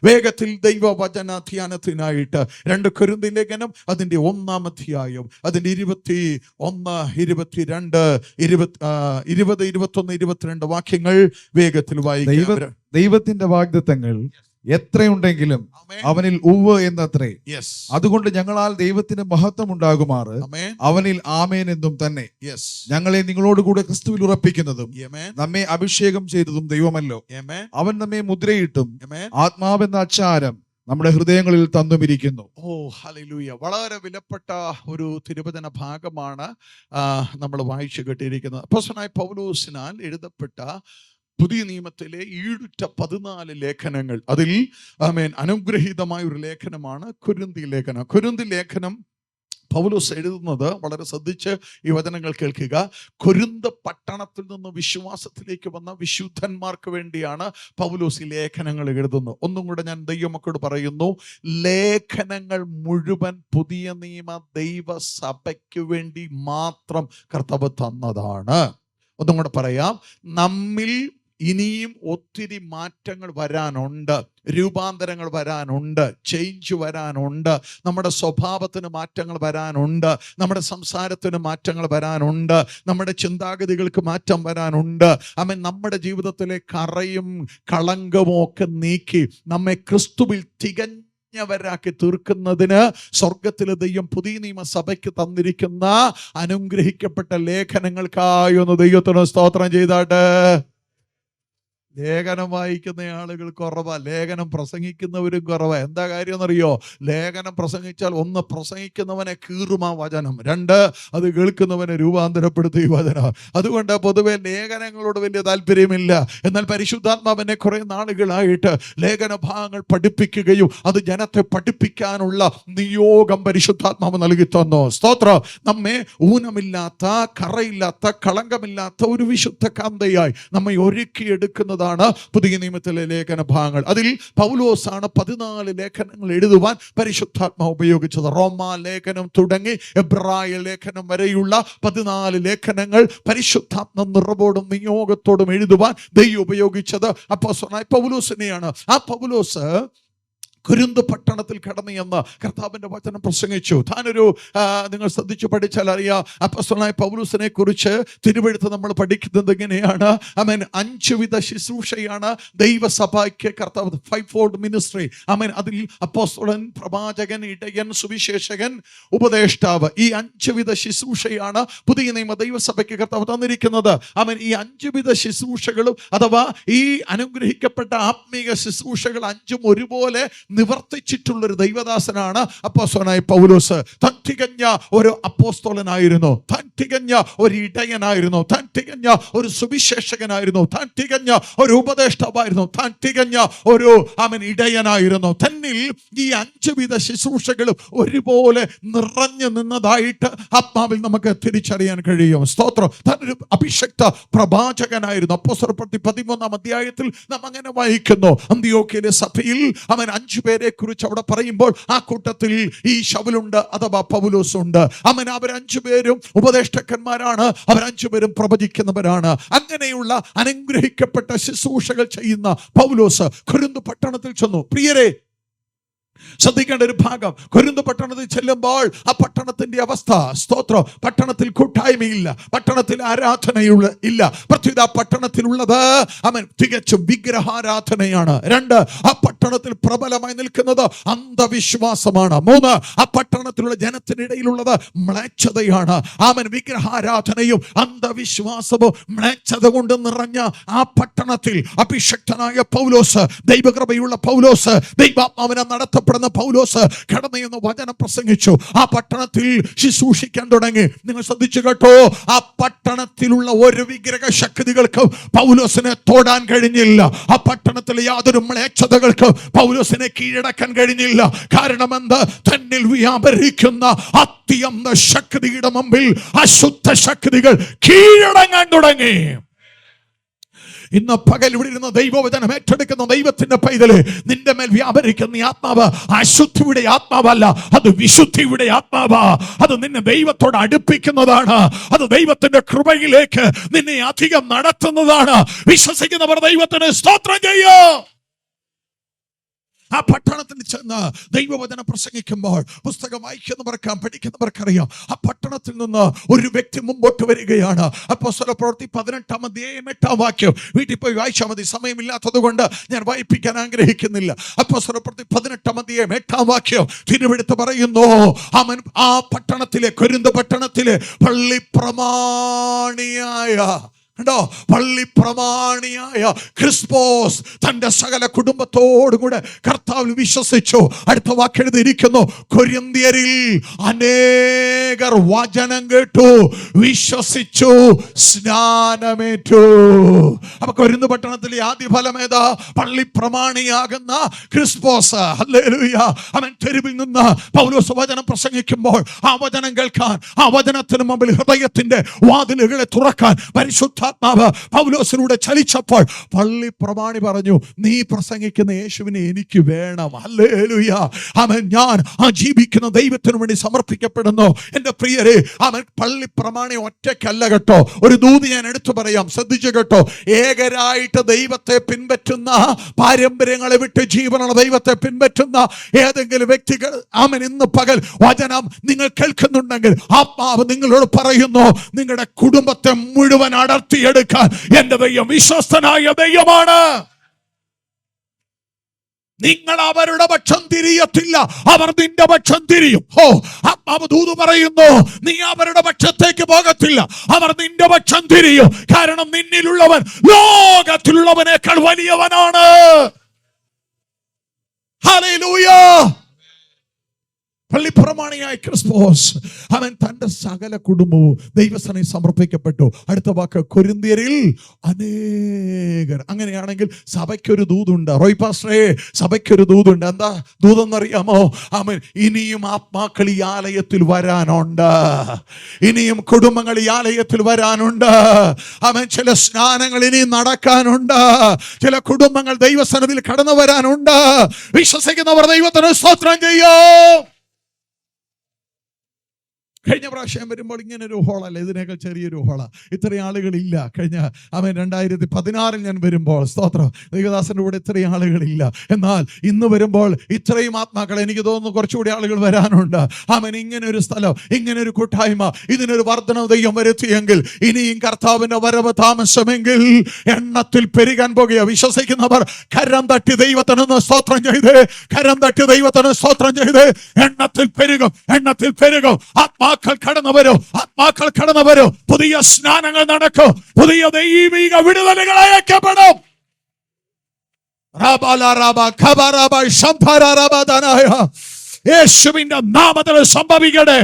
വേഗത്തിൽ ദൈവവചന ധ്യാനത്തിനായിട്ട് 2 കൊരിന്ത്യർ ലേഖനം അതിന്റെ 1-ാം അധ്യായം അതിന്റെ 21, 22, 20, 21, 22 വാക്യങ്ങൾ വേഗത്തിൽ വായിക്കാം. ദൈവത്തിന്റെ വാഗ്ദത്തങ്ങൾ എത്രയുണ്ടെങ്കിലും അവനിൽ ഉവ്വ് എന്നത്രേ. അതുകൊണ്ട് ഞങ്ങളാൽ ദൈവത്തിന് മഹത്വം ഉണ്ടാകുമാറ് അവനിൽ ആമേൻ എന്നും തന്നെ. ഞങ്ങളെ നിങ്ങളോട് കൂടെ ക്രിസ്തുവിൽ ഉറപ്പിക്കുന്നതും നമ്മെ അഭിഷേകം ചെയ്തതും ദൈവമല്ലോ. അവൻ നമ്മെ മുദ്രയിട്ടും ആത്മാവെന്ന അച്ചാരം നമ്മുടെ ഹൃദയങ്ങളിൽ തന്നുമിരിക്കുന്നു. ഹല്ലേലൂയ. വളരെ വിലപ്പെട്ട ഒരു തിരുവചന ഭാഗമാണ് നമ്മൾ വായിച്ചു കേട്ടിരിക്കുന്നത്. അപ്പോസ്തലനായ പൗലോസിനാൽ എഴുതപ്പെട്ട പുതിയ നിയമത്തിലെ 714 ലേഖനങ്ങൾ, അതിൽ അനുഗ്രഹീതമായ ഒരു ലേഖനമാണ് കൊരിന്ത്യർ ലേഖനം. കൊരിന്ത്യർ ലേഖനം പൗലോസ് എഴുതുന്നത്, വളരെ ശ്രദ്ധിച്ച് ഈ വചനങ്ങൾ കേൾക്കുക, കൊരിന്ത് പട്ടണത്തിൽ നിന്ന് വിശ്വാസത്തിലേക്ക് വന്ന വിശുദ്ധന്മാർക്ക് വേണ്ടിയാണ് പൗലോസ് ഈ ലേഖനങ്ങൾ എഴുതുന്നത്. ഒന്നും കൂടെ ഞാൻ ദൈവമക്കളോട് പറയുന്നു, ലേഖനങ്ങൾ മുഴുവൻ പുതിയ നിയമ ദൈവസഭയ്ക്ക് വേണ്ടി മാത്രം കർത്താവ് തന്നതാണ്. ഒന്നും കൂടെ പറയാം, നമ്മിൽ ഇനിയും ഒത്തിരി മാറ്റങ്ങൾ വരാനുണ്ട്, രൂപാന്തരങ്ങൾ വരാനുണ്ട്, ചേഞ്ച് വരാനുണ്ട്, നമ്മുടെ സ്വഭാവത്തിന് മാറ്റങ്ങൾ വരാനുണ്ട്, നമ്മുടെ സംസാരത്തിന് മാറ്റങ്ങൾ വരാനുണ്ട്, നമ്മുടെ ചിന്താഗതികൾക്ക് മാറ്റം വരാനുണ്ട്. നമ്മുടെ ജീവിതത്തിലെ കറയും കളങ്കവും ഒക്കെ നീക്കി നമ്മെ ക്രിസ്തുവിൽ തികഞ്ഞവരാക്കി തീർക്കുന്നതിന് സ്വർഗത്തിലെ ദൈവം പുതിയ നിയമസഭയ്ക്ക് തന്നിരിക്കുന്ന അനുഗ്രഹിക്കപ്പെട്ട ലേഖനങ്ങൾക്കായി ഒന്ന് ദൈവത്തിന് സ്തോത്രം ചെയ്താട്ടെ. ലേഖനം വായിക്കുന്ന ആളുകൾ കുറവാ, ലേഖനം പ്രസംഗിക്കുന്നവരും കുറവാ. എന്താ കാര്യം എന്നറിയോ? ലേഖനം പ്രസംഗിച്ചാൽ 1, പ്രസംഗിക്കുന്നവനെ കീറുമാ വചനം, 2, അത് കേൾക്കുന്നവനെ രൂപാന്തരപ്പെടുത്തി വചനം. അതുകൊണ്ട് പൊതുവെ ലേഖനങ്ങളോട് വലിയ താല്പര്യമില്ല. എന്നാൽ പരിശുദ്ധാത്മാവിനെ കുറെ നാളുകളായിട്ട് ലേഖന ഭാഗങ്ങൾ പഠിപ്പിക്കുകയും അത് ജനത്തെ പഠിപ്പിക്കാനുള്ള നിയോഗം പരിശുദ്ധാത്മാവ് നൽകി തന്നു. സ്തോത്രം. നമ്മെ ഊനമില്ലാത്ത, കറയില്ലാത്ത, കളങ്കമില്ലാത്ത ഒരു വിശുദ്ധ കാന്തയായി നമ്മെ ഒരുക്കിയെടുക്കുന്നത് പുതിയ നിയമത്തിലെ ലേഖന ഭാഗങ്ങൾ. അതിൽ പൗലോസാണ് 14 ലേഖനങ്ങൾ എഴുതുവാൻ പരിശുദ്ധാത്മാവ് ഉപയോഗിച്ചത്. റോമാ ലേഖനം തുടങ്ങി എബ്രായ ലേഖനം വരെയുള്ള 14 ലേഖനങ്ങൾ പരിശുദ്ധാത്മ നിറവോടും നിയോഗത്തോടും എഴുതുവാൻ ദൈവം ഉപയോഗിച്ചത് അപ്പോസ്തലനായ പൗലോസിനെയാണ്. ആ പൗലോസ് കൊരിന്ത് പട്ടണത്തിൽ കടന്നു എന്ന് കർത്താവിന്റെ വചനം പ്രസംഗിച്ചു. താനൊരു നിങ്ങൾ ശ്രദ്ധിച്ചു പഠിച്ചാൽ അറിയാം, അപ്പോസ്തലനായ പൗലോസിനെ കുറിച്ച് തിരുവെഴുത്ത് നമ്മൾ പഠിക്കുന്നത് എങ്ങനെയാണ്? 5 വിധ ശുശ്രൂഷയാണ് ദൈവസഭയ്ക്ക് കർത്താവ്, 5-fold മിനിസ്ട്രി. അതിൽ അപ്പോസ്തലൻ, പ്രവാചകൻ, ഇടയൻ, സുവിശേഷകൻ, ഉപദേഷ്ടാവ്, ഈ 5 വിധ ശുശ്രൂഷയാണ് പുതിയ നിയമ ദൈവസഭയ്ക്ക് കർത്താവ് തന്നിരിക്കുന്നത്. ഈ 5 വിധ ശുശ്രൂഷകളും അഥവാ ഈ അനുഗ്രഹിക്കപ്പെട്ട ആത്മീയ ശുശ്രൂഷകൾ 5ഉം ഒരുപോലെ നിവർത്തിച്ചിട്ടുള്ളൊരു ദൈവദാസനാണ് അപ്പോസ്തലനായ പൗലോസ്. താൻ തികഞ്ഞ ഒരു അപ്പോസ്തലനായിരുന്നു, താൻ തികഞ്ഞ ഒരു ഇടയനായിരുന്നു, താൻ തികഞ്ഞ ഒരു സുവിശേഷകനായിരുന്നു, താൻ തികഞ്ഞ ഒരു ഉപദേഷ്ടാവായിരുന്നു, താൻ തികഞ്ഞ ഒരു ഇടയനായിരുന്നു. തന്നിൽ ഈ 5 വിധ ശുശ്രൂഷകളും ഒരുപോലെ നിറഞ്ഞു നിന്നതായിട്ട് ആത്മാവിൽ നമുക്ക് തിരിച്ചറിയാൻ കഴിയും. സ്തോത്രം. താനൊരു അഭിഷക്ത പ്രവാചകനായിരുന്നു. അപ്പോസ്തലപ്രവൃത്തി 13-ാം അധ്യായത്തിൽ നാം അങ്ങനെ വായിക്കുന്നു. അന്ത്യോക്യയിലെ സഭയിൽ 5 പേരെ കുറിച്ച് അവിടെ പറയുമ്പോൾ ആ കൂട്ടത്തിൽ ഈ ശൗലുണ്ട് അഥവാ പൗലോസ് ഉണ്ട്. അവർ 5 പേരും ഉപദേഷ്ടാക്കന്മാരാണ്, അവർ 5 പേരും പ്രവചിക്കുന്നവരാണ്. അങ്ങനെയുള്ള അനുഗ്രഹിക്കപ്പെട്ട ശുശ്രൂഷകൾ ചെയ്യുന്ന പൗലോസ് കൊരിന്ത് പട്ടണത്തിൽ ചെന്നു. പ്രിയരെ, ശ്രദ്ധിക്കേണ്ട ഒരു ഭാഗം, കൊരിന്ത് പട്ടണത്തിൽ ചെല്ലുമ്പോൾ ആ പട്ടണത്തിന്റെ അവസ്ഥ, സ്തോത്രം, പട്ടണത്തിൽ കൂട്ടായ്മയില്ല, പട്ടണത്തിൽ ആരാധനയുള്ള ഇല്ല. പ്രത്യേക പട്ടണത്തിലുള്ളത് തികച്ചും വിഗ്രഹാരാധനയാണ്. 2, ആ പട്ടണത്തിൽ പ്രബലമായി നിൽക്കുന്നത് അന്ധവിശ്വാസമാണ്. 3, ആ പട്ടണത്തിലുള്ള ജനത്തിനിടയിലുള്ളത് മ്ലേച്ഛതയാണ്. വിഗ്രഹാരാധനയും അന്ധവിശ്വാസവും മ്ലേച്ഛത കൊണ്ട് നിറഞ്ഞ ആ പട്ടണത്തിൽ അഭിഷക്തനായ പൗലോസ്, ദൈവകൃപയുള്ള പൗലോസ്, ദൈവാത്മാവിനെ നടത്തപ്പെടുന്ന പൗലോസ് കടന്നു വചനം പ്രസംഗിച്ചു. ആ പട്ടണത്തിൽ ശുശ്രൂഷിക്കാൻ തുടങ്ങി. നിങ്ങൾ ശ്രദ്ധിച്ചു കേട്ടോ, ആ പട്ടണത്തിലുള്ള ഒരു വിഗ്രഹ ശക്തികൾക്ക് പൗലോസിനെ തൊടാൻ കഴിഞ്ഞില്ല. ആ പട്ടണത്തിലെ യാതൊരു മ്ലേച്ഛതകൾക്ക് പൗലോസിനെ കീഴടക്കാൻ കഴിഞ്ഞില്ല. കാരണം എന്ത്? തന്നിൽ വ്യാപരിക്കുന്ന അത്യന്ത ശക്തിയുടെ മുമ്പിൽ അശുദ്ധ ശക്തികൾ കീഴടങ്ങാൻ തുടങ്ങി. ഇന്ന് പകൽ ഇവിടെ ഇരുന്ന് ദൈവവചനം ഏറ്റെടുക്കുന്ന ദൈവത്തിന്റെ പൈതല്, നിന്റെ മേൽ വ്യാപരിക്കുന്ന ഈ ആത്മാവ് അശുദ്ധിയുടെ ആത്മാവല്ല, അത് വിശുദ്ധിയുടെ ആത്മാവാ. അത് നിന്നെ ദൈവത്തോട് അടുപ്പിക്കുന്നതാണ്, അത് ദൈവത്തിന്റെ കൃപയിലേക്ക് നിന്നെ അധികം നടത്തുന്നതാണ്. വിശ്വസിക്കുന്നവർ ദൈവത്തിന് സ്തോത്രം ചെയ്യോ. ആ പട്ടണത്തിൽ ചെന്ന് ദൈവവചനം പ്രസംഗിക്കുമ്പോൾ പുസ്തകം വായിക്കുന്നവർക്കാം പഠിക്കുന്നവർക്കറിയാം, ആ പട്ടണത്തിൽ നിന്ന് ഒരു വ്യക്തി മുമ്പോട്ട് വരികയാണ്. അപ്പോസ്തല പ്രവൃത്തി 18-ാം അധ്യായം 8-ാം വാക്യം വീട്ടിൽ പോയി വായിച്ചാൽ മതി, സമയമില്ലാത്തത് കൊണ്ട് ഞാൻ വായിപ്പിക്കാൻ ആഗ്രഹിക്കുന്നില്ല. അപ്പോസ്തല പ്രവൃത്തി 18-ാം അധ്യായം 8-ാം വാക്യം തിരുവെടുത്ത് പറയുന്നു, അവൻ ആ പട്ടണത്തിലെ, കൊരിന്ത് പട്ടണത്തിലെ പള്ളി പ്രമാണിയായ, പള്ളി പ്രമാണിയായ ക്രിസ്പോസ് തന്റെ സകല കുടുംബത്തോടുകൂടെ കർത്താവിൽ വിശ്വസിച്ചു. അടുത്ത വാക്ക് എഴുതിയിരിക്കുന്നു, കൊരിന്ത്യരിൽ അനേകർ വചനം കേട്ടു, വിശ്വസിച്ചു, സ്നാനമേറ്റു. അപ്പൊ കൊരിന്ത് പട്ടണത്തിലെ ആദ്യ ഫലം ഏതാ? പള്ളി പ്രമാണിയാകുന്ന ക്രിസ്പോസ്. ഹല്ലേലൂയ. അവൻ തെരുവിൽ നിന്ന് പൗലോസ് വചനം പ്രസംഗിക്കുമ്പോൾ ആ വചനം കേൾക്കാൻ, ആ വചനത്തിന് മുമ്പിൽ ഹൃദയത്തിന്റെ വാതിലുകളെ തുറക്കാൻ പരിശുദ്ധാത്മാവ് പൗലോസിലൂടെ ചലിച്ചപ്പോൾ പള്ളി പ്രമാണി പറഞ്ഞു, നീ പ്രസംഗിക്കുന്ന യേശുവിനെ എനിക്ക് വേണം. ഹല്ലേലൂയ. അവൻ ഞാൻ ആ ജീവിക്കുന്ന ദൈവത്തിനു വേണ്ടി സമർപ്പിക്കപ്പെടുന്നു. എന്റെ പ്രിയരെ, അവൻ പള്ളി പ്രമാണി ഒറ്റയ്ക്കല്ല കേട്ടോ. ഒരു ദൂത് ഞാൻ എടുത്തു പറയാം, ശ്രദ്ധിച്ചു കേട്ടോ. ഏകരായിട്ട് ദൈവത്തെ പിൻപറ്റുന്ന, പാരമ്പര്യങ്ങളെ വിട്ട് ജീവനുള്ള ദൈവത്തെ പിൻപറ്റുന്ന ഏതെങ്കിലും വ്യക്തികൾ, അവൻ ഇന്ന് പകൽ വചനം നിങ്ങൾ കേൾക്കുന്നുണ്ടെങ്കിൽ ആത്മാവ് നിങ്ങളോട് പറയുന്നു, നിങ്ങളുടെ കുടുംബത്തെ മുഴുവൻ അടർത്തിയെടുക്കാൻ എന്റെ ദൈവം വിശ്വസ്തനായ ദൈവമാണ്. നിങ്ങൾ അവരുടെ പക്ഷം തിരിയത്തില്ല, അവർ നിന്റെ പക്ഷം തിരിയും. ആത്മാവ് ദൂത് പറയുന്നു, നീ അവരുടെ പക്ഷത്തേക്ക് പോകത്തില്ല, അവർ നിന്റെ പക്ഷം തിരിയും. കാരണം നിന്നിലുള്ളവൻ ലോകത്തിലുള്ളവനേക്കാൾ വലിയവനാണ്. ഹല്ലേലൂയ. പള്ളിപ്രമാണിയായ ക്രിസ്പോസ് അവൻ തന്റെ സകല കുടുംബവും ദൈവസന്നിധിയിൽ സമർപ്പിക്കപ്പെട്ടു. അടുത്ത വാക്ക്, കൊരിന്ത്യരിൽ അനേകർ. അങ്ങനെയാണെങ്കിൽ സഭയ്ക്കൊരു ദൂതുണ്ട്. റോയ് പാസ്റ്ററേ, സഭയ്ക്കൊരു ദൂതുണ്ട്. എന്താ ദൂതെന്നറിയാമോ? അവൻ ഇനിയും ആത്മാക്കൾ ഈ ആലയത്തിൽ വരാനുണ്ട്, ഇനിയും കുടുംബങ്ങൾ ഈ ആലയത്തിൽ വരാനുണ്ട്. അവൻ ചില സ്നാനങ്ങൾ ഇനിയും നടക്കാനുണ്ട്, ചില കുടുംബങ്ങൾ ദൈവസന്നിധിയിൽ കടന്നു വരാനുണ്ട്. വിശ്വസിക്കുന്നവർ ദൈവത്തിന് സ്തോത്രം ചെയ്യും. കഴിഞ്ഞ പ്രാവശ്യം വരുമ്പോൾ ഇങ്ങനെ ഒരു ഹോളല്ല, ഇതിനേക്കാൾ ചെറിയൊരു ഹോള. ഇത്രയും ആളുകളില്ല. കഴിഞ്ഞ 2016 ഞാൻ വരുമ്പോൾ, സ്തോത്രം, ദൈവദാസന്റെ കൂടെ ഇത്രയും ആളുകളില്ല. എന്നാൽ ഇന്ന് വരുമ്പോൾ ഇത്രയും ആത്മാക്കൾ, എനിക്ക് തോന്നുന്നു കുറച്ചുകൂടി ആളുകൾ വരാനുണ്ട്. ഇങ്ങനെ ഒരു സ്ഥലം, ഇങ്ങനെ ഒരു കൂട്ടായ്മ, ഇതിനൊരു വർധനവ് ദൈവം വരുത്തിയെങ്കിൽ, ഇനിയും കർത്താവിന്റെ വരവ് താമസമെങ്കിൽ എണ്ണത്തിൽ പെരുകാൻ പോകുക. വിശ്വസിക്കുന്നവർ കരം തട്ടി ദൈവത്തിനൊന്ന് സ്തോത്രം ചെയ്ത്, കരം തട്ടി ദൈവത്തിന് സ്തോത്രം ചെയ്ത്, എണ്ണത്തിൽ പെരുകും, എണ്ണത്തിൽ പെരുകും. ആത്മാക്കൾ കടന്നു വരും, പുതിയ സ്നാനങ്ങൾ നടക്കും, പുതിയ ദൈവിക വിടുതലുകൾ അയക്കപ്പെടും. യേശുവിന്റെ നാമത്തിൽ സംഭവിക്കട്ടെ.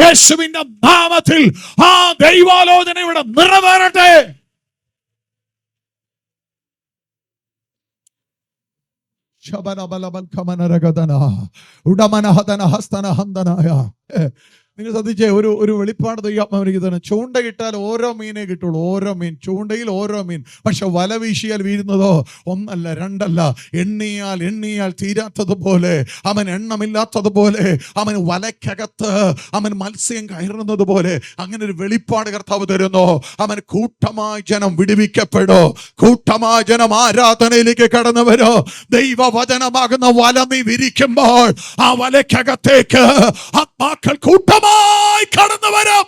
യേശുവിന്റെ നാമത്തിൽ ആ ദൈവാലോചന ഇവിടെ നിറവേറട്ടെ. നിങ്ങൾ ശ്രദ്ധിച്ചേ, ഒരു വെളിപ്പാട് ദൈവാത്മാവിനെ, ചൂണ്ടയിട്ടാൽ ഓരോ മീനെ കിട്ടുള്ളൂ, ഓരോ മീൻ, ചൂണ്ടയിൽ ഓരോ മീൻ. പക്ഷെ വല വീശിയാൽ വീഴുന്നതോ ഒന്നല്ല രണ്ടല്ല, എണ്ണിയാൽ തീരാത്തതുപോലെ, അവൻ എണ്ണമില്ലാത്തതുപോലെ, അവൻ വലക്കകത്ത് അവൻ മത്സ്യം കയറുന്നത് പോലെ അങ്ങനെ ഒരു വെളിപ്പാട് കർത്താവ് തരുന്നു. അവൻ കൂട്ടമായി ജനം വിടുവിക്കപ്പെടോ, കൂട്ടമായി ജനം ആരാധനയിലേക്ക് കടന്നു വരോ. ദൈവവചനമാകുന്ന വല നീ വിരിക്കുമ്പോൾ ആ വലക്കകത്തേക്ക് ആത്മാക്കൾ കൂട്ടമായി കടന്നു വരും.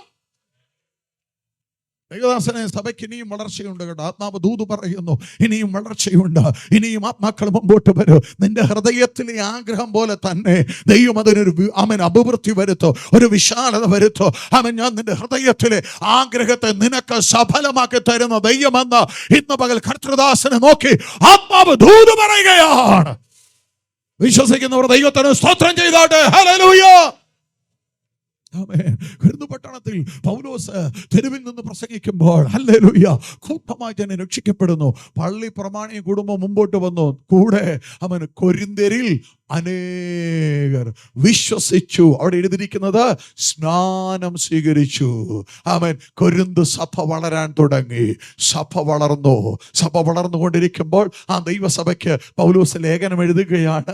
ദൈവദാസനെ, സഭയ്ക്ക് ഇനിയും വളർച്ചയുണ്ട് കേട്ടോ. ആത്മാവ് ദൂത് പറയുന്നു, ഇനിയും വളർച്ചയുണ്ട്, ഇനിയും ആത്മാക്കൾ മുമ്പോട്ട് വരും. നിന്റെ ഹൃദയത്തിലെ ആഗ്രഹം പോലെ തന്നെ ദൈവം അതിനൊരു അഭിവൃദ്ധി വരുത്തോ, ഒരു വിശാലത വരുത്തോ. ഞാൻ നിന്റെ ഹൃദയത്തിലെ ആഗ്രഹത്തെ നിനക്ക് സഫലമാക്കി തരുന്ന ദൈവമെന്ന് ഇന്ന് പകൽ കർത്തൃദാസനെ നോക്കി ആത്മാവ് ദൂത് പറയുകയാണ്. വിശ്വസിക്കുന്നവർ ദൈവത്തിന് സ്തോത്രം ചെയ്താട്ടെ. ഹല്ലേലൂയ. പട്ടണത്തിൽ പൗലോസ് തെരുവിൽ നിന്ന് പ്രസംഗിക്കുമ്പോൾ, ഹല്ലേലൂയ, കൂട്ടമായി ജനം രക്ഷിക്കപ്പെടുന്നു. പള്ളി പ്രമാണി കുടുംബം മുമ്പോട്ട് വന്നു. കൂടെ അവൻ കൊരിന്ത്യരിൽ അനേകർ വിശ്വസിച്ചു. അവിടെ എഴുതിയിരിക്കുന്നത് സ്നാനം സ്വീകരിച്ചു. ആമേൻ. കൊരിന്ത് സഭ വളരാൻ തുടങ്ങി. സഭ വളർന്നു. സഭ വളർന്നുകൊണ്ടിരിക്കുമ്പോൾ ആ ദൈവസഭയ്ക്ക് പൗലോസ് ലേഖനം എഴുതുകയാണ്.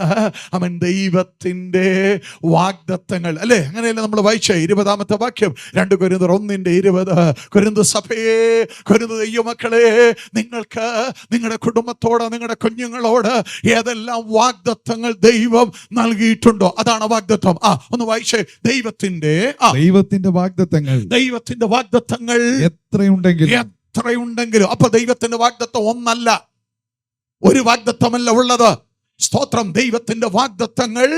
ആമേൻ. ദൈവത്തിന്റെ വാഗ്ദത്തങ്ങൾ, അല്ലെ? അങ്ങനെയല്ല നമ്മൾ വായിച്ച 20-ാമത്തെ വാക്യം, 2 കൊരിന്ത്യർ 1:20. കൊരിന്ത് സഭയെ, കൊരിന്ത് ദൈവമക്കളെ, നിങ്ങൾക്ക് നിങ്ങളുടെ കുടുംബത്തോട്, നിങ്ങളുടെ കുഞ്ഞുങ്ങളോട് ഏതെല്ലാം വാഗ്ദത്തങ്ങൾ ദൈവം നൽകിയിട്ടുണ്ടോ അതാണ് വാഗ്ദത്തം. ഒന്ന് വായിച്ചേ. ദൈവത്തിന്റെ വാഗ്ദത്തങ്ങൾ, ദൈവത്തിന്റെ വാഗ്ദത്തങ്ങൾ എത്രയുണ്ടെങ്കിലും. അപ്പൊ ദൈവത്തിന്റെ വാഗ്ദത്തം ഒന്നല്ല, ഒരു വാഗ്ദത്തമല്ല ഉള്ളത്. സ്തോത്രം. ദൈവത്തിന്റെ വാഗ്ദത്തങ്ങൾ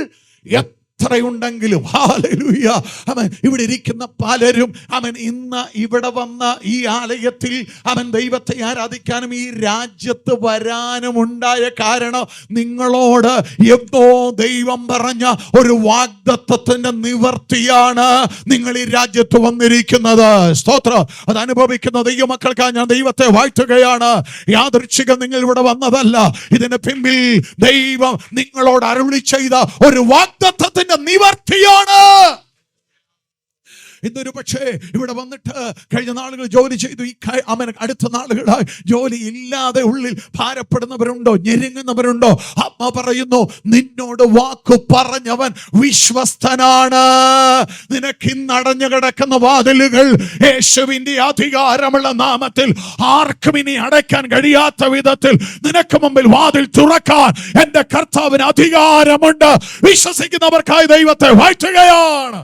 എത്രയുണ്ടെങ്കിലും. ഹല്ലേലൂയ. ആമേൻ. ഇവിടെ ഇരിക്കുന്ന പലരും ആമേൻ ഇന്ന് ഇവിടെ വന്ന ഈ ആലയത്തിൽ ആമേൻ ദൈവത്തെ ആരാധിക്കാനും ഈ രാജ്യത്ത് വരാനും ഉണ്ടായ കാരണം നിങ്ങളോട് എന്തോ ദൈവം പറഞ്ഞ ഒരു വാഗ്ദത്തത്തിന്റെ നിവർത്തിയാണ് നിങ്ങൾ ഈ രാജ്യത്ത് വന്നിരിക്കുന്നത്. സ്തോത്രം. അത് അനുഭവിക്കുന്ന ദൈവമക്കൾക്കായി ഞാൻ ദൈവത്തെ വാഴ്ത്തുകയാണ്. യാദൃച്ഛികം നിങ്ങൾ ഇവിടെ വന്നതല്ല. ഇതിന് പിന്നിൽ ദൈവം നിങ്ങളോട് അരുളി ചെയ്ത ഒരു വാഗ്ദത്തത്തിന്റെ നിവർത്തിയാണ്. ഇന്നൊരു പക്ഷേ ഇവിടെ വന്നിട്ട് കഴിഞ്ഞ നാളുകൾ ജോലി ചെയ്തു, ഈ അടുത്ത നാളുകളായി ജോലി ഇല്ലാതെ ഉള്ളിൽ ഭാരപ്പെടുന്നവരുണ്ടോ, ഞെരുങ്ങുന്നവരുണ്ടോ? അമ്മ പറയുന്നു, നിന്നോട് വാക്കു പറഞ്ഞവൻ വിശ്വസ്തനാണ്. നിനക്ക് ഇന്നടഞ്ഞു കിടക്കുന്ന വാതിലുകൾ യേശുവിന്റെ അധികാരമുള്ള നാമത്തിൽ ആർക്കും ഇനി അടയ്ക്കാൻ കഴിയാത്ത വിധത്തിൽ നിനക്ക് മുമ്പിൽ വാതിൽ തുറക്കാൻ എന്റെ കർത്താവിന് അധികാരമുണ്ട്. വിശ്വസിക്കുന്നവർക്കായി ദൈവത്തെ വാഴ്ത്തുകയാണ്.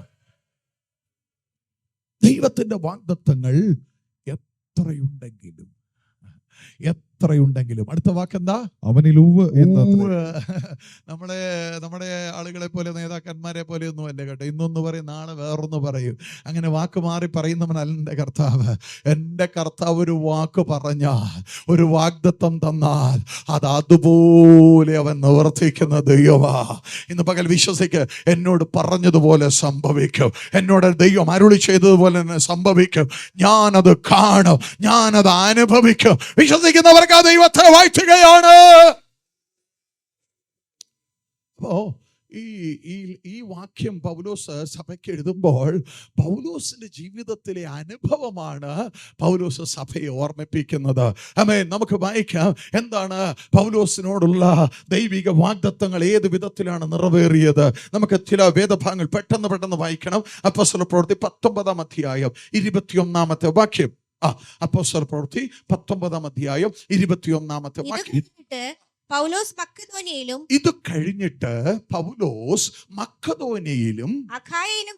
ദൈവത്തിന്റെ വാഗ്ദത്തങ്ങൾ എത്രയുണ്ടെങ്കിലും. അടുത്ത വാക്കെന്താ? അവനിൽ ഉവ്വ്. നമ്മുടെ ആളുകളെ പോലെ, നേതാക്കന്മാരെ പോലെ ഒന്നും അല്ലേ കേട്ടോ. ഇന്നൊന്ന് പറയും, നാളെ വേറൊന്ന് പറയും. അങ്ങനെ വാക്ക് മാറി പറയുന്നവനല്ല എൻ്റെ കർത്താവ്. എൻ്റെ കർത്താവ് ഒരു വാക്ക് പറഞ്ഞാൽ, ഒരു വാഗ്ദത്തം തന്നാൽ അത് അതുപോലെ അവൻ നിവർത്തിക്കുന്ന ദൈവമാ. ഇന്ന് പകൽ വിശ്വസിക്ക്, എന്നോട് പറഞ്ഞതുപോലെ സംഭവിക്കും. എന്നോട് ദൈവം അരുളി ചെയ്തതുപോലെ തന്നെ സംഭവിക്കും. ഞാനത് കാണും, ഞാനത് അനുഭവിക്കും. വിശ്വസിക്കുന്നവർക്ക് ദൈവത്തെ വാഴ്ത്തുകയാണ്. അപ്പോ ഈ വാക്യം പൗലോസ് സഭയ്ക്ക് എഴുതുമ്പോൾ പൗലോസിന്റെ ജീവിതത്തിലെ അനുഭവമാണ് പൗലോസ് സഭയെ ഓർമ്മിപ്പിക്കുന്നത്. ആമേൻ. നമുക്ക് വായിക്കാം എന്താണ് പൗലോസിനോടുള്ള ദൈവിക വാഗ്ദത്തങ്ങൾ ഏത് വിധത്തിലാണ് നിറവേറിയത്. നമുക്ക് ചില വേദഭാഗങ്ങൾ പെട്ടെന്ന് വായിക്കണം. അപ്പോസ്തല പ്രവൃത്തി 19-ാം അധ്യായം 21-ാമത്തെ വാക്യം. അപ്പോസ്തല പ്രവൃത്തി 19-ാം അധ്യായം 21-ാമത്തെ വാക്യം. പൗലോസ് മക്കദോനിയയിലും ഇത് കഴിഞ്ഞിട്ട് പൗലോസ് മക്കദോനിയയിലും അഖായിലും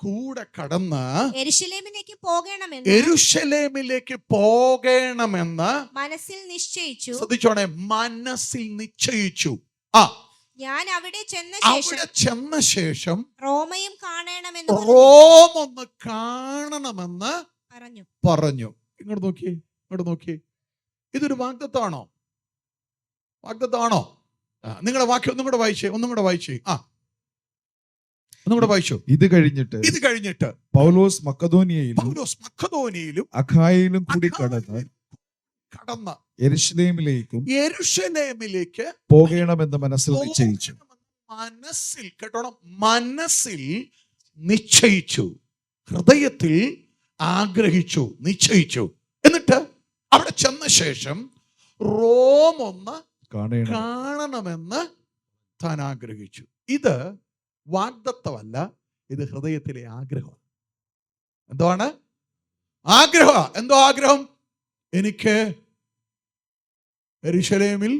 കൂടെ കടന്ന് യെരൂശലേമിലേക്ക് പോകണമെന്ന് മനസ്സിൽ നിശ്ചയിച്ചു. ശ്രദ്ധിച്ചോണേ, മനസ്സിൽ നിശ്ചയിച്ചു. ഞാൻ അവിടെ ചെന്ന ശേഷം റോമയും റോമൊന്ന് കാണണമെന്ന് പറഞ്ഞു. ഇങ്ങോട്ട് നോക്കിയേ. ഇതൊരു വാഗ്ദത്തമാണോ? നിങ്ങളുടെ വാക്യം ഒന്നും കൂടെ വായിച്ചേ. ഇത് കഴിഞ്ഞിട്ട് പൗലോസ് മക്കദോനിയയിലും അഖായിലും കൂടി കടന്ന് യെരൂശലേമിലേക്ക് പോകണമെന്ന് മനസ്സിൽ നിശ്ചയിച്ചു. മനസ്സിൽ നിശ്ചയിച്ചു, ഹൃദയത്തിൽ ആഗ്രഹിച്ചു, നിശ്ചയിച്ചു. എന്നിട്ട് അവിടെ ചെന്ന ശേഷം റോം ഒന്ന് കാണണമെന്ന് താൻ ആഗ്രഹിച്ചു. ഇത് വാഗ്ദത്തമല്ല, ഇത് ഹൃദയത്തിലെ ആഗ്രഹം. എന്താണ് ആഗ്രഹം? എന്തോ ആഗ്രഹം? എനിക്ക് യെരൂശലേമിൽ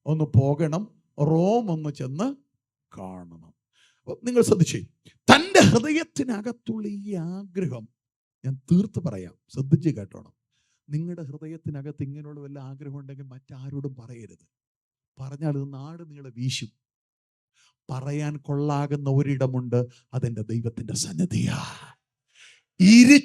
ഒന്ന് പോകണം, റോം ഒന്ന് ചെന്ന് കാണണം. നിങ്ങൾ ശ്രദ്ധിച്ചേ, തൻ്റെ ഹൃദയത്തിനകത്തുള്ള ഈ ആഗ്രഹം ഞാൻ തീർത്ത് പറയാം, ശ്രദ്ധിച്ച് കേട്ടോണം. നിങ്ങളുടെ ഹൃദയത്തിനകത്ത് ഇങ്ങനെയുള്ള വല്ല ആഗ്രഹം ഉണ്ടെങ്കിൽ മറ്റാരോടും പറയരുത്. പറഞ്ഞാൽ ഇത് നാട് നിങ്ങളെ വീശും. പറയാൻ കൊള്ളാകുന്ന ഒരിടമുണ്ട്, അതെൻ്റെ ദൈവത്തിൻ്റെ സന്നിധിയാ.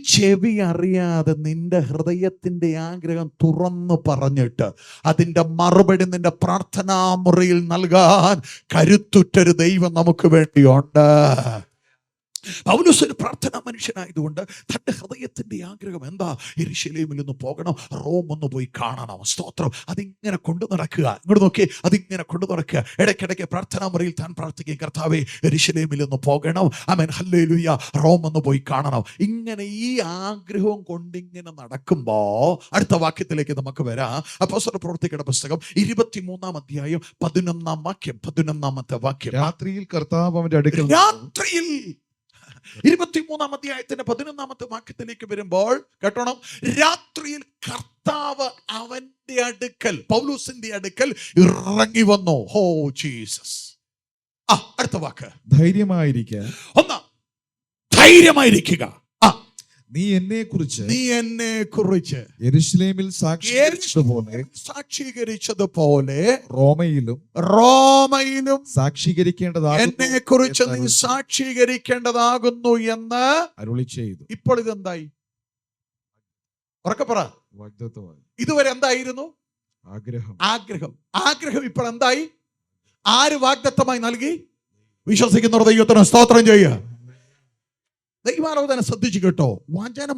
ചെവി അറിയാതെ നിന്റെ ഹൃദയത്തിന്റെ ആഗ്രഹം തുറന്നു പറഞ്ഞിട്ട് അതിന്റെ മറുപടി നിന്റെ പ്രാർത്ഥനാ മുറിയിൽ നൽകാൻ കരുത്തുറ്റൊരു ദൈവം നമുക്ക് വേണ്ടിയുണ്ട്. പൗലോസ് ഒരു പ്രാർത്ഥനാ മനുഷ്യനായതുകൊണ്ട് തന്റെ ഹൃദയത്തിന്റെ ആഗ്രഹം എന്താ? യെരൂശലേമിൽ നിന്ന് പോകണം, റോം ഒന്ന് പോയി കാണണം. സ്തോത്രം. അതിങ്ങനെ കൊണ്ടു നടക്കുക. ഇങ്ങോട്ട് നോക്കി, അതിങ്ങനെ കൊണ്ടു നടക്കുക. ഇടയ്ക്കിടയ്ക്ക് പ്രാർത്ഥനാ മുറിയിൽ താൻ പ്രാർത്ഥിക്കും, കർത്താവേ യെരൂശലേമിൽ നിന്ന് പോകണം, ആമേൻ, ഹല്ലേലൂയ, റോം ഒന്ന് പോയി കാണണം. ഇങ്ങനെ ഈ ആഗ്രഹവും കൊണ്ടിങ്ങനെ നടക്കുമ്പോ അടുത്ത വാക്യത്തിലേക്ക് നമുക്ക് വരാം. അപ്പോസ്തല പ്രവൃത്തികളുടെ പുസ്തകം 23-ാം അധ്യായം 11-ാം വാക്യം, 11-ാമത്തെ വാക്യം. രാത്രിയിൽ കർത്താവ് അവന്റെ അടുക്കൽ രാത്രിയിൽ 23-ാം അധ്യായത്തിന്റെ 11-ാമത്തെ വാക്യത്തിലേക്ക് വരുമ്പോൾ കേട്ടോണം, രാത്രിയിൽ കർത്താവ് അവന്റെ അടുക്കൽ, പൗലോസിന്റെ അടുക്കൽ ഇറങ്ങി വന്നു. ഹോ ജീസസ്. അടുത്ത വാക്ക് ധൈര്യമായിരിക്കുക. ഒന്നാം, ധൈര്യമായിരിക്കുക. നീ എന്നെ കുറിച്ച് യെരൂശലേമിൽ സാക്ഷീകരിച്ചതുപോലെ റോമയിലും സാക്ഷീകരിക്കേണ്ടതാകുന്നു, എന്നെ കുറിച്ച് നീ സാക്ഷീകരിക്കേണ്ടതാകുന്നു എന്ന് അരുളി ചെയ്തു. ഇപ്പോൾ ഇതെന്തായി? ഉറക്കെ പറ. ഇതുവരെ എന്തായിരുന്നു? ആഗ്രഹം ഇപ്പോൾ എന്തായി? ആര് വാഗ്ദത്തമായി നൽകി? വിശ്വസിക്കുന്നവർ ദൈവത്തിന് സ്തോത്രം ചെയ്യുക. ദൈവാലോചന ശ്രദ്ധിച്ചു കേട്ടോ. വചനം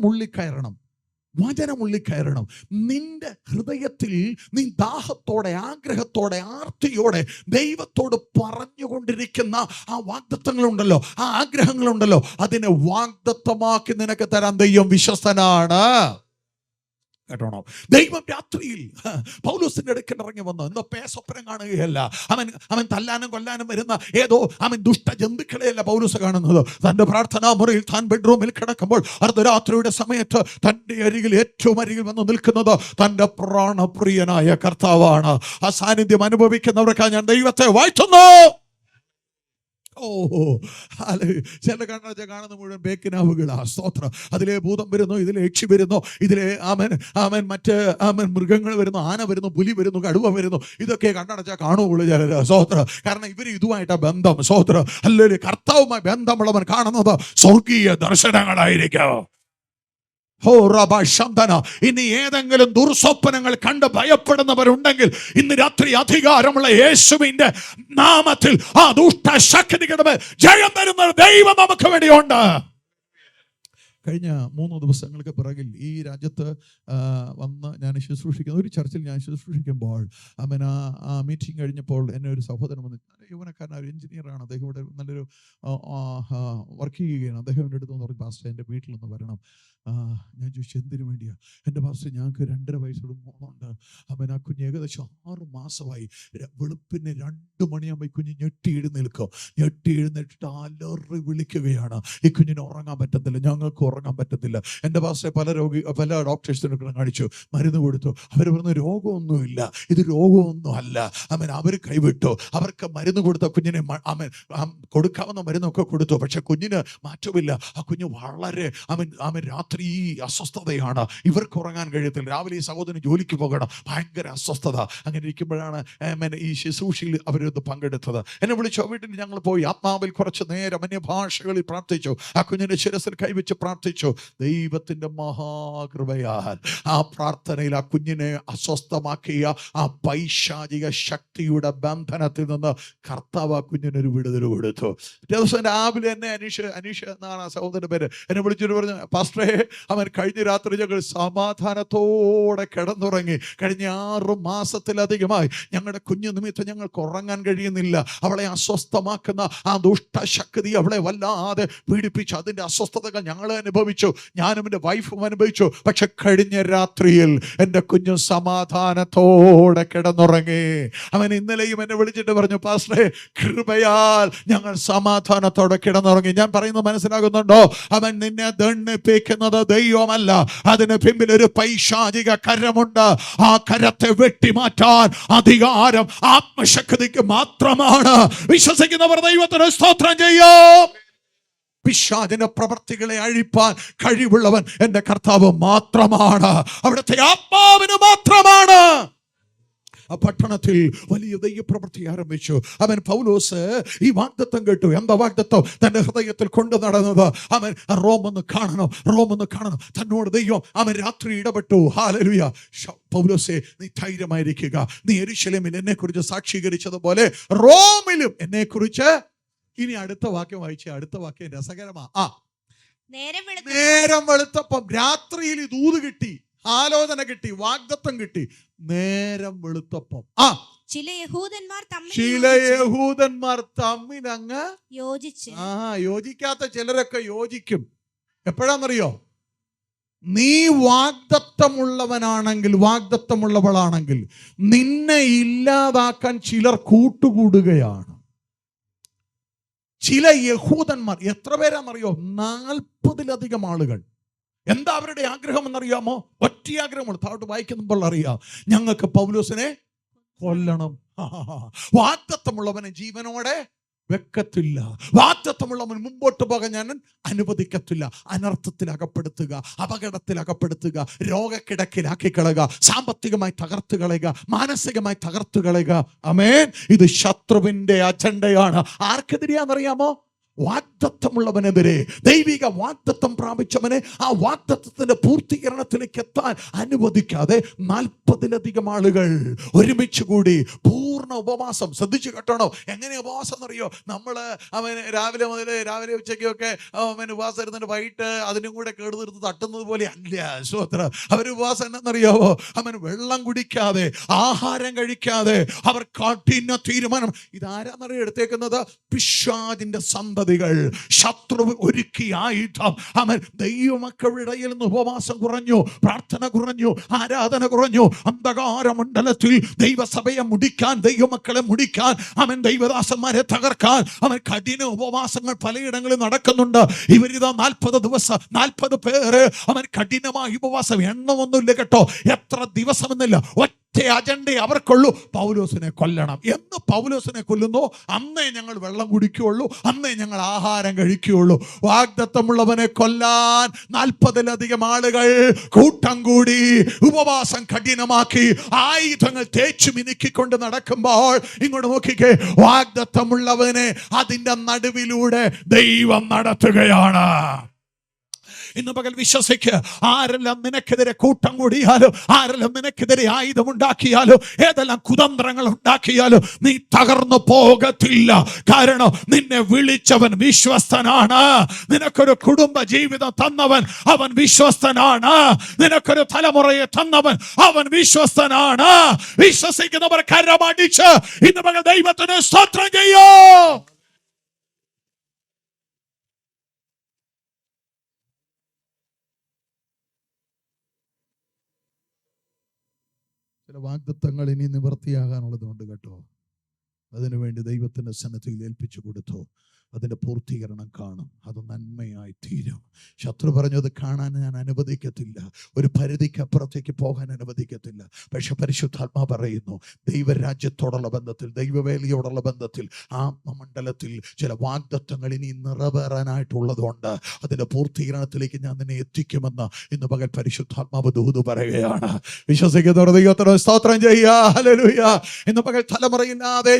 ഉള്ളിക്കയറണം. നിന്റെ ഹൃദയത്തിൽ നീ ദാഹത്തോടെ, ആഗ്രഹത്തോടെ, ആർത്തിയോടെ ദൈവത്തോട് പറഞ്ഞുകൊണ്ടിരിക്കുന്ന ആ വാഗ്ദത്തങ്ങളുണ്ടല്ലോ, ആ ആഗ്രഹങ്ങളുണ്ടല്ലോ, അതിനെ വാഗ്ദത്തമാക്കി നിനക്ക് തരാൻ ദൈവം വിശ്വസ്തനാണ്. കേട്ടോണോ? ദൈവം രാത്രിയിൽ പൗലോസിന്റെ അടുക്കൽ ഇറങ്ങി വന്നു. എന്തോ സ്വപ്നം കാണുകയല്ല. അവൻ തല്ലാനും കൊല്ലാനും വരുന്ന ഏതോ ദുഷ്ട ജന്തുക്കളെയല്ല പൗലോസ് കാണുന്നത്. തന്റെ പ്രാർത്ഥനാ മുറിയിൽ താൻ ബെഡ്റൂമിൽ കിടക്കുമ്പോൾ അർദ്ധരാത്രിയുടെ സമയത്ത് തന്റെ ഏറ്റവും അരികിൽ വന്ന് നിൽക്കുന്നത് തന്റെ പ്രാണപ്രിയനായ കർത്താവാണ്. ആ സാന്നിധ്യം അനുഭവിക്കുന്നവർക്കാണ് ഞാൻ ദൈവത്തെ വാഴ്ത്തുന്നു. ചില കാണുന്ന മുഴുവൻ ബേക്കിനാവുകളാ. സ്തോത്രം. അതിലെ ഭൂതം വരുന്നു, ഇതിലെ യക്ഷി വരുന്നു, ഇതിലെ മറ്റ് മൃഗങ്ങൾ വരുന്നു, ആന വരുന്നു, പുലി വരുന്നു, കടുവ വരുന്നു. ഇതൊക്കെ കണ്ണടച്ചാൽ കാണുകയുള്ളൂ ചിലര്. സ്തോത്രം. കാരണം ഇവര് ഇതുമായിട്ടാ ബന്ധം. സ്തോത്രം. അല്ലെങ്കിൽ കർത്താവുമായി ബന്ധമുള്ളവൻ കാണുന്നത് സ്വർഗീയ ദർശനങ്ങളായിരിക്കും. ഇനി ഏതെങ്കിലും ദുർസ്വപ്നങ്ങൾ കണ്ട് ഭയപ്പെടുന്നവരുണ്ടെങ്കിൽ ഇന്ന് രാത്രി അധികാരമുള്ള യേശുവിന്റെ നാമത്തിൽ ആ ദുഷ്ടശക്തികളുടെ ജയം തരുന്ന ദൈവം നമുക്ക് വേണ്ടിയുണ്ട്. കഴിഞ്ഞ 3 ദിവസങ്ങൾക്ക് പിറകിൽ ഈ രാജ്യത്ത് വന്ന് ഞാൻ ശുശ്രൂഷിക്കുന്ന ഒരു ചർച്ചിൽ ഞാൻ ശുശ്രൂഷിക്കുമ്പോൾ ആ മീറ്റിംഗ് കഴിഞ്ഞപ്പോൾ എന്നെ ഒരു സഹോദരൻ വന്ന്, യുവനക്കാരൻ, ഒരു എഞ്ചിനീയറാണ്, അദ്ദേഹം ഇവിടെ നല്ലൊരു വർക്ക് ചെയ്യുകയാണ്. അദ്ദേഹം എൻ്റെ അടുത്ത് പറഞ്ഞു, പാസ്റ്റർ എൻ്റെ വീട്ടിലൊന്ന് വരണം. ഞാൻ ചോദിച്ചു, എന്തിനു വേണ്ടിയാ? എൻ്റെ പാസ്റ്റർ, ഞങ്ങൾക്ക് 2.5 വയസ്സുള്ള മോളുണ്ട്. ആ കുഞ്ഞ് ഏകദേശം 6 മാസമായി. വെളുപ്പിന് 2 മണിയാകുമ്പോൾ ഈ കുഞ്ഞ് ഞെട്ടി എഴുന്നേറ്റിട്ട് അലറി വിളിക്കുകയാണ്. ഈ കുഞ്ഞിന് ഉറങ്ങാൻ പറ്റത്തില്ല, ഞങ്ങൾക്ക് ഉറങ്ങാൻ പറ്റത്തില്ല. എൻ്റെ പാസ്റ്ററെ പല ഡോക്ടേഴ്സിനെ കാണിച്ചു, മരുന്ന് കൊടുത്തു. അവർ പറഞ്ഞു, രോഗമൊന്നുമില്ല, ഇത് രോഗമൊന്നും അല്ല. അവർ കൈവിട്ടു. അവർക്ക് മരുന്ന് കൊടുത്ത കുഞ്ഞിനെ കൊടുക്കാവുന്ന മരുന്നൊക്കെ കൊടുത്തു, പക്ഷെ കുഞ്ഞിന് മാറ്റമില്ല. ആ കുഞ്ഞ് വളരെ രാത്രി അസ്വസ്ഥതയാണ്. ഇവർക്ക് ഉറങ്ങാൻ കഴിയത്തില്ല. രാവിലെ ഈ സഹോദരൻ ജോലിക്ക് പോകണം, ഭയങ്കര അസ്വസ്ഥത. അങ്ങനെ ഇരിക്കുമ്പോഴാണ് ഈ ശുശ്രൂഷയിൽ അവരത് പങ്കെടുത്തത്. എന്നെ വിളിച്ചു. വീട്ടിൽ ഞങ്ങൾ പോയി ആത്മാവിൽ കുറച്ച് നേരം അന്യഭാഷകളിൽ പ്രാർത്ഥിച്ചു. ആ കുഞ്ഞിന്റെ ശിരസിൽ കൈവച്ച് പ്രാർത്ഥിച്ചു. ദൈവത്തിന്റെ മഹാകൃപയാൽ ആ പ്രാർത്ഥനയിൽ ആ കുഞ്ഞിനെ അസ്വസ്ഥമാക്കിയ ആ പൈശാചിക ശക്തിയുടെ ബന്ധനത്തിൽ നിന്ന് കർത്താവ് ആ കുഞ്ഞിനൊരു വിടുതൽ കൊടുത്തു. ദിവസം രാവിലെ എന്നെ അനീഷ് എന്നാണ് ആ സഹോദരന്റെ പേര്, എന്നെ വിളിച്ചിട്ട് പറഞ്ഞു, പാസ്റ്ററേ, കഴിഞ്ഞ രാത്രി ഞങ്ങൾ സമാധാനത്തോടെ കിടന്നുറങ്ങി. കഴിഞ്ഞ 6 മാസത്തിലധികമായി ഞങ്ങളുടെ കുഞ്ഞു നിമിത്തം ഞങ്ങൾക്ക് ഉറങ്ങാൻ കഴിയുന്നില്ല. അവളെ അസ്വസ്ഥമാക്കുന്ന ആ ദുഷ്ടശക്തി അവളെ വല്ലാതെ പീഡിപ്പിച്ചു. അതിന്റെ അസ്വസ്ഥതകൾ ഞങ്ങൾ അനുഭവിച്ചു, ഞാനും എൻ്റെ വൈഫും അനുഭവിച്ചു. പക്ഷെ കഴിഞ്ഞ രാത്രിയിൽ എൻ്റെ കുഞ്ഞു സമാധാനത്തോടെ കിടന്നുറങ്ങി. ഇന്നലെയും എന്നെ വിളിച്ചിട്ട് പറഞ്ഞു, പാസ്റ്ററേ, കൃപയാൽ ഞങ്ങൾ സമാധാനത്തോടെ കിടന്നുറങ്ങി. ഞാൻ പറയുന്നത് മനസ്സിലാകുന്നുണ്ടോ? നിന്നെ ദണ്ഡിപ്പിക്കുന്നത് ദൈവമല്ല, അതിന് പിമ്പിൽ ഒരു പൈശാചിക കരമുണ്ട്. ആ കരത്തെ വെട്ടിമാറ്റാൻ അധികാരം ആത്മശക്തിക്ക് മാത്രമാണ്. വിശ്വസിക്കുന്നവർ ദൈവത്തിന് സ്തോത്രം ചെയ്യും. പിശാചിന്റെ പ്രവർത്തികളെ അഴിപ്പാൻ കഴിവുള്ളവൻ എൻ്റെ കർത്താവ് മാത്രമാണ്. അവിടുത്തെ ആത്മാവിന് മാത്രമാണ്. ആ പട്ടണത്തിൽ വലിയ ദൈവപ്രവൃത്തി ആരംഭിച്ചു. പൗലോസ് ഈ വാഗ്ദത്തം കേട്ടു. എന്താ വാഗ്ദത്തം? തന്റെ ഹൃദയത്തിൽ കൊണ്ടു നടന്നത് റോം ഒന്ന് കാണണം. തന്നോട് ദൈവം രാത്രി ഇടപെട്ടു. ഹല്ലേലൂയ. പൗലോസേ, നീ ധൈര്യമായിരിക്കുക. നീ യെരൂശലേമിൽ എന്നെ കുറിച്ച് സാക്ഷീകരിച്ചതുപോലെ റോമിലും എന്നെ കുറിച്ച് ഇനി അടുത്ത വാക്യം വായിച്ചേ. അടുത്ത വാക്യം രസകരമാ. നേരം വെളുത്തപ്പം രാത്രിയിൽ ദൂത് കിട്ടി, ആലോചന കിട്ടി, വാഗ്ദത്തം കിട്ടി. നേരം വെളുത്തപ്പം ചില യഹൂദന്മാർ തമ്മിൽ അങ്ങ് യോജിച്ച്. യോജിക്കാത്ത ചിലരൊക്കെ യോജിക്കും. എപ്പോഴാണെന്നറിയോ? നീ വാഗ്ദത്തമുള്ളവളാണെങ്കിൽ നിന്നെ ഇല്ലാതാക്കാൻ ചിലർ കൂട്ടുകൂടുകയാണ്. ചില യഹൂദന്മാർ, എത്ര പേരാണെന്നറിയോ? 40-ലധികം ആളുകൾ. എന്താ അവരുടെ ആഗ്രഹം എന്നറിയാമോ? ഒറ്റ ആഗ്രഹമാണ്. താഴോട്ട് വായിക്കുമ്പോൾ അറിയാം, ഞങ്ങൾക്ക് പൗലോസിനെ കൊല്ലണം. വാഗ്ദത്തമുള്ളവനെ ജീവനോടെ വെക്കത്തില്ല. വാഗ്ദത്തമുള്ളവൻ മുമ്പോട്ട് പോകാൻ ഞാൻ അനുവദിക്കത്തില്ല. അനർത്ഥത്തിൽ അകപ്പെടുത്തുക, അപകടത്തിൽ അകപ്പെടുത്തുക, രോഗക്കിടക്കിലാക്കി കളയുക, സാമ്പത്തികമായി തകർത്തു കളയുക, മാനസികമായി തകർത്തു കളയുക. ആമേൻ. ഇത് ശത്രുവിന്റെ അജണ്ടയാണ്. ആർക്കെതിരെയാണെന്നറിയാമോ? വാഗ്ദത്തമുള്ളവനെതിരെ. ദൈവിക വാഗ്ദത്തം പ്രാപിച്ചവനെ ആ വാഗ്ദത്തത്തിന്റെ പൂർത്തീകരണത്തിലേക്ക് എത്താൻ അനുവദിക്കാതെ 40-ലധികം ആളുകൾ ഒരുമിച്ച് കൂടി പൂർണ്ണ ഉപവാസം. ശ്രദ്ധിച്ചു കേട്ടോണോ? എങ്ങനെ ഉപവാസം എന്നറിയോ? നമ്മള് രാവിലെ മുതൽ രാവിലെ ഉച്ചയ്ക്കൊക്കെ ഉപവാസം ഇരുന്നിട്ട് വൈകിട്ട് അതിനും കൂടെ കേടുതീർത്ത് തട്ടുന്നത് പോലെ അല്ല. സ്വത്ര അവർ ഉപവാസം എന്നറിയാവോ? വെള്ളം കുടിക്കാതെ, ആഹാരം കഴിക്കാതെ അവർ കഠിന തീരുമാനം. ഇതാരാന്നറിയോ എടുത്തേക്കുന്നത്? പിശാചിന്റെ സന്തതികൾ, ശത്രു ഒരുക്കിയ ആയുധം. ദൈവമക്കളുടെ ഇടയിൽ നിന്ന് ഉപവാസം കുറഞ്ഞു, പ്രാർത്ഥന കുറഞ്ഞു, ആരാധന കുറഞ്ഞു. അന്ധകാര മണ്ഡലത്തിൽ ദൈവസഭയെ മുടിക്കാൻ, ദൈവമക്കളെ മുടിക്കാൻ, ദൈവദാസന്മാരെ തകർക്കാൻ കഠിന ഉപവാസങ്ങൾ പലയിടങ്ങളിൽ നടക്കുന്നുണ്ട്. ഇവരിതാ 40 ദിവസം 40 പേര് കഠിനമായ ഉപവാസം. എണ്ണമൊന്നുമില്ല കേട്ടോ, എത്ര ദിവസമെന്നില്ല. ഒറ്റ അജണ്ട അവർക്കുള്ളൂ, പൗലോസിനെ കൊല്ലണം. എന്ന് പൗലോസിനെ കൊല്ലുന്നു, അന്നേ ഞങ്ങൾ വെള്ളം കുടിക്കുകയുള്ളൂ, അന്നേ ഞങ്ങൾ ആഹാരം കഴിക്കുകയുള്ളൂ. വാഗ്ദത്തമുള്ളവനെ കൊല്ലാൻ 40-ലധികം ആളുകൾ കൂട്ടം കൂടി ഉപവാസം കഠിനമാക്കി ആയുധങ്ങൾ തേച്ചു മിനുക്കിക്കൊണ്ട് നടക്കുമ്പോൾ ഇങ്ങോട്ട് നോക്കിക്കേ, വാഗ്ദത്തമുള്ളവനെ അതിന്റെ നടുവിലൂടെ ദൈവം നടത്തുകയാണ്. ഇന്ന് പകൽ വിശ്വസിക്ക്. ആരെല്ലാം നിനക്കെതിരെ കൂട്ടം കൂടിയാലോ, ആരെല്ലാം നിനക്കെതിരെ ആയുധമുണ്ടാക്കിയാലോ, ഏതെല്ലാം കുതന്ത്രങ്ങൾ ഉണ്ടാക്കിയാലോ, നീ തകർന്നു പോകത്തില്ല. കാരണം നിന്നെ വിളിച്ചവൻ വിശ്വസ്തനാണ്. നിനക്കൊരു കുടുംബ ജീവിതം തന്നവൻ അവൻ വിശ്വസ്തനാണ്. നിനക്കൊരു തലമുറയെ തന്നവൻ അവൻ വിശ്വസ്തനാണ്. വിശ്വസിക്കുന്നവർ കരമടിച്ച് ഇന്ന് പകൽ ദൈവത്തിന് സ്തോത്രം ചെയ്യോ. ചില വാഗ്ദത്തങ്ങൾ ഇനി നിവൃത്തിയാകാനുള്ളതുകൊണ്ട് കേട്ടോ. അതിനുവേണ്ടി ദൈവത്തിന്റെ സന്നിധിയിൽ ഏൽപ്പിച്ചു കൊടുത്തു. അതിന്റെ പൂർത്തീകരണം കാണും. അത് നന്മയായി തീരും. ശത്രു പറഞ്ഞത് കാണാൻ ഞാൻ അനുവദിക്കത്തില്ല, ഒരു പരിധിക്കപ്പുറത്തേക്ക് പോകാൻ അനുവദിക്കത്തില്ല. പക്ഷെ പരിശുദ്ധാത്മാ പറയുന്നു, ദൈവരാജ്യത്തോടുള്ള ബന്ധത്തിൽ, ദൈവവേലയോടുള്ള ബന്ധത്തിൽ, ആത്മമണ്ഡലത്തിൽ ചില വാഗ്ദത്തങ്ങൾ ഇനി നിറവേറാനായിട്ടുള്ളതുകൊണ്ട് അതിന്റെ പൂർത്തീകരണത്തിലേക്ക് ഞാൻ നിന്നെ എത്തിക്കുമെന്ന് ഇന്ന് പകൽ പരിശുദ്ധാത്മാവ് ദൂത് പറയുകയാണ്. വിശ്വസിക്കുന്നവർ ദൈവത്തിന് സ്തോത്രം ചെയ്യുക. ഹല്ലേലൂയ. ഇന്ന് പകൽ തലമുറയില്ലാതെ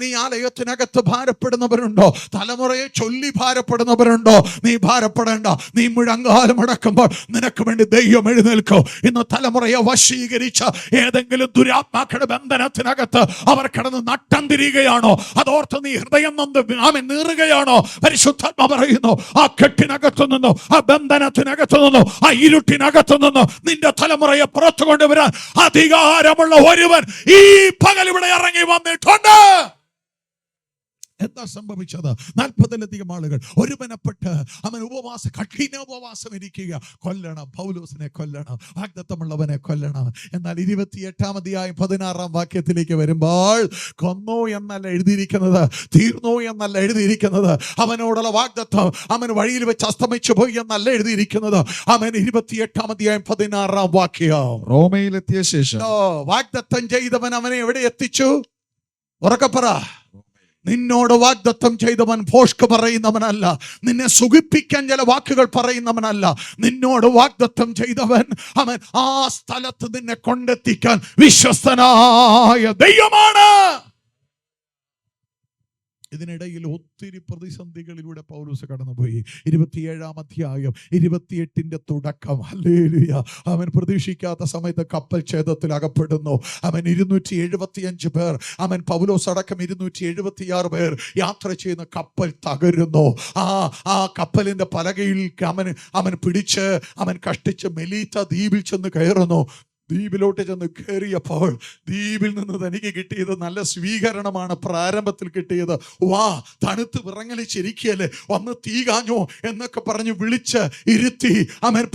ഈ ആലയത്തിനകത്ത് ഭാരപ്പെടുന്നവരുണ്ടോ? തലമുറയെ ചൊല്ലി ഭാരപ്പെടുന്നവരുണ്ടോ? നീ ഭാരപ്പെടേണ്ട. നീ മുഴങ്കാലം അടക്കുമ്പോൾ നിനക്ക് വേണ്ടി ദൈവം എഴുന്നേൽക്കും. ഇന്ന് തലമുറയെ വശീകരിച്ച ഏതെങ്കിലും ദുരാത്മാക്കളുടെ ബന്ധനത്തിനകത്ത് അവർ കിടന്ന് നട്ടം തിരിയുകയാണോ? അതോർത്ത് നീ ഹൃദയം നൊന്ത് നീറുകയാണോ? പരിശുദ്ധാത്മ പറയുന്നു, ആ കെട്ടിനകത്തു നിന്നോ, ആ ബന്ധനത്തിനകത്തു നിന്നോ, ആ ഇരുട്ടിനകത്തു നിന്നോ നിന്റെ തലമുറയെ പുറത്തു കൊണ്ടുവരാൻ അധികാരമുള്ള ഒരുവൻ ഈ പകൽ ഇവിടെ ഇറങ്ങി വന്നിട്ടുണ്ട്. എന്താ സംഭവിച്ചത്? 40-ലധികം ആളുകൾ ഒരുമനപ്പെട്ട് കഠിന ഉപവാസം ഇരിക്കുക. കൊല്ലണം, പൗലോസിനെ കൊല്ലണം, വാഗ്ദത്തമുള്ളവനെ കൊല്ലണം. എന്നാൽ 28-ാം അധ്യായം 16-ാം വാക്യത്തിലേക്ക് വരുമ്പോൾ കൊന്നു എന്നല്ല എഴുതിയിരിക്കുന്നത്, തീർന്നു എന്നല്ല എഴുതിയിരിക്കുന്നത്. അവനോടുള്ള വാഗ്ദത്തം അവൻ വഴിയിൽ വെച്ച് അസ്തമിച്ചു പോയി എന്നല്ല എഴുതിയിരിക്കുന്നത്. അവൻ 28-ാം അധ്യായം 16-ാം വാക്യം. റോമയിലെത്തിയ ശേഷം വാഗ്ദത്തം ചെയ്തവൻ അവനെ എവിടെ എത്തിച്ചു? ഉറക്കപ്പറ. നിന്നോട് വാഗ്ദത്തം ചെയ്തവൻ ഭോഷ്ക് പറയുന്നവനല്ല, നിന്നെ സുഖിപ്പിക്കാൻ ചില വാക്കുകൾ പറയുന്നവനല്ല. നിന്നോട് വാഗ്ദത്തം ചെയ്തവൻ അവൻ ആ സ്ഥലത്ത് നിന്നെ കൊണ്ടെത്തിക്കാൻ വിശ്വസ്തനായ ദൈവമാണ്. ഇതിനിടയിൽ ഒത്തിരി പ്രതിസന്ധികളിലൂടെ പൗലോസ് കടന്നുപോയി. 27-ാം അധ്യായം 28-ന്റെ തുടക്കം, ഹല്ലേലൂയ, അവൻ പ്രതീക്ഷിക്കാത്ത സമയത്ത് കപ്പൽ ഛേദത്തിൽ അകപ്പെടുന്നു. അവൻ 275 പേർ, അവൻ പൗലോസ് അടക്കം 276 പേർ യാത്ര ചെയ്യുന്ന കപ്പൽ തകരുന്നു. ആ കപ്പലിന്റെ പലകയിൽ അവൻ പിടിച്ച് അവൻ കഷ്ടിച്ച് മെലീത്ത ദ്വീപിൽ ചെന്ന് കയറുന്നു. ദ്വീപിലോട്ട് ചെന്ന് കയറിയപ്പോൾ ദ്വീപിൽ നിന്ന് തനിക്ക് കിട്ടിയത് നല്ല സ്വീകരണമാണ്. പ്രാരംഭത്തിൽ കിട്ടിയത്, വാ, തണുത്ത് വിറങ്ങലിച്ചിരിക്കുകയല്ലേ, വന്ന് തീ കാഞ്ഞോ എന്നൊക്കെ പറഞ്ഞ് വിളിച്ച് ഇരുത്തി.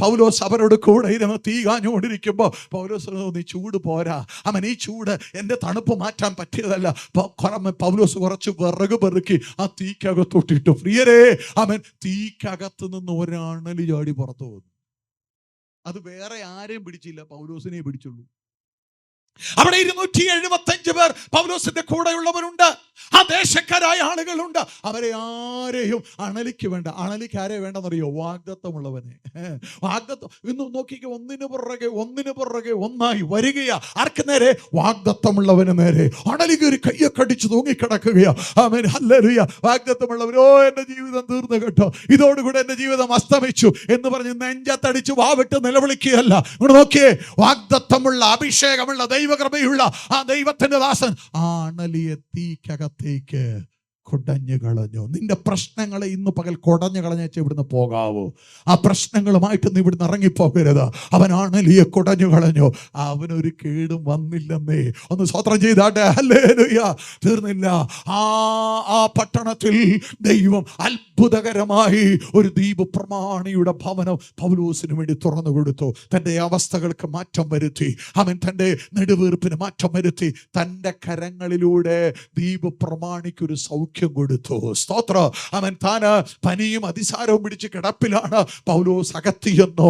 പൗലോസ് അവരോട് കൂടെ ഇരുന്ന് തീ കാഞ്ഞുകൊണ്ടിരിക്കുമ്പോൾ പൗലോസ്, നീ ചൂട് പോരാ, ഈ ചൂട് എൻ്റെ തണുപ്പ് മാറ്റാൻ പറ്റിയതല്ല. പൗലോസ് കുറച്ച് വിറക് പെറുക്കി ആ തീക്കകത്തോട്ടിട്ടു. പ്രിയരേ, തീക്കകത്ത് നിന്ന് ഒരണലി ചാടി പുറത്തു വന്നു. അത് വേറെ ആരെയും പിടിച്ചില്ല, പൗലോസിനെ പിടിച്ചുള്ളൂ. അവിടെ 275 പേർ പൗലോസിന്റെ കൂടെയുള്ളവരുണ്ട്. ആ ദേശക്കാരായ ആളുകളുണ്ട്. അവരെ ആരെയും അണലിക്ക് വേണ്ട. അണലിക്ക് ആരെ വേണ്ടെന്നറിയോ? വാഗ്ദത്തമുള്ളവനെ. വാഗ്ദത്തം ഇന്ന് നോക്കിക്ക്, ഒന്നിനു പുറകെ ഒന്നായി വരികയാ. ആർക്ക് നേരെ? വാഗ്ദത്തമുള്ളവന് നേരെ. അണലി കയറി കയ്യൊക്കെ അടിച്ച് തൂങ്ങിക്കിടക്കുകയാ. ആമേൻ, ഹല്ലേലൂയ. വാഗ്ദത്തമുള്ളവരോ, എന്റെ ജീവിതം തീർന്നു കേട്ടോ, ഇതോടുകൂടെ എന്റെ ജീവിതം അസ്തമിച്ചു എന്ന് പറഞ്ഞ് നെഞ്ചത്തടിച്ച് വാവിട്ട് നിലവിളിക്കുകയല്ല. ഇങ്ങോട്ട് നോക്കിയേ, വാഗ്ദത്തമുള്ള അഭിഷേകമുള്ള ദൈവകൃപയുള്ള ആ ദൈവത്തിന്റെ ദാസൻ ആ അണലിയെ തീക്കകത്തേക്ക് കുടഞ്ഞു കളഞ്ഞു. നിന്റെ പ്രശ്നങ്ങളെ ഇന്ന് പകൽ കുടഞ്ഞു കളഞ്ഞേച്ച് ഇവിടുന്ന് പോകാവൂ. ആ പ്രശ്നങ്ങളുമായിട്ട് നീ ഇവിടുന്ന് ഇറങ്ങിപ്പോകരുത്. അവൻ അണലിയെ കുടഞ്ഞു കളഞ്ഞു. അവനൊരു കേടും വന്നില്ലെന്നേ. ഒന്ന് സ്തോത്രം ചെയ്താട്ടെ, ഹല്ലേലൂയ. തീർന്നില്ല. ആ പട്ടണത്തിൽ ദൈവം അത്ഭുതകരമായി ഒരു ദ്വീപ് പ്രമാണിയുടെ ഭവനം പൗലോസിന് വേണ്ടി തുറന്നു കൊടുത്തു. തൻ്റെ അവസ്ഥകൾക്ക് മാറ്റം വരുത്തി. അവൻ തൻ്റെ നെടുവീർപ്പിന് മാറ്റം വരുത്തി. തൻ്റെ കരങ്ങളിലൂടെ ദ്വീപ് പ്രമാണിക്കൊരു സൗഖ്യം കൊടുത്തു. സ്തോത്രം. താന് പനിയും അതിസാരവും പിടിച്ച് കിടപ്പിലാണ്. പൗലോസ് അകത്തിയെന്നു.